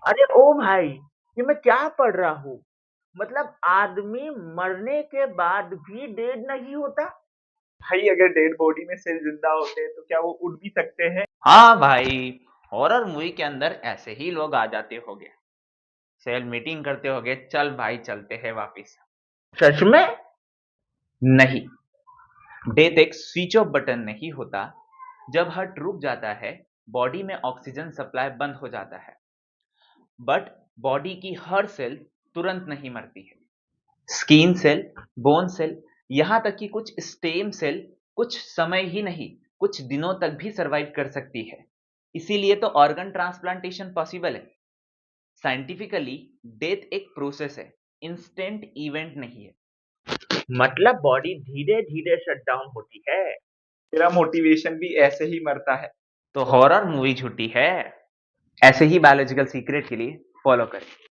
अरे ओ भाई, ये मैं क्या पढ़ रहा हूँ? मतलब आदमी मरने के बाद भी डेड नहीं होता? भाई अगर डेड बॉडी में सेल जिंदा होते हैं तो क्या वो उड़ भी सकते हैं? हाँ भाई, हॉरर मूवी के अंदर ऐसे ही लोग आ जाते होंगे, सेल मीटिंग करते होंगे, चल भाई चलते हैं वापिस। सच में? नहीं, डेथ एक स्विच ऑफ बटन नहीं होता। जब हार्ट रुक जाता है, बॉडी में ऑक्सीजन सप्लाई बंद हो जाता है, बट बॉडी की हर सेल तुरंत नहीं मरती है। स्किन सेल, बोन सेल, यहां तक कि कुछ स्टेम सेल कुछ समय ही नहीं, कुछ दिनों तक भी सरवाइव कर सकती है। इसीलिए तो ऑर्गन ट्रांसप्लांटेशन पॉसिबल है। साइंटिफिकली डेथ एक प्रोसेस है, इंस्टेंट इवेंट नहीं है। मतलब बॉडी धीरे-धीरे शट डाउन होती है। मेरा मोटिवेशन भी ऐसे ही मरता है। तो हॉरर मूवी झूठी है। ऐसे ही बायोलॉजिकल सीक्रेट के लिए फॉलो करें।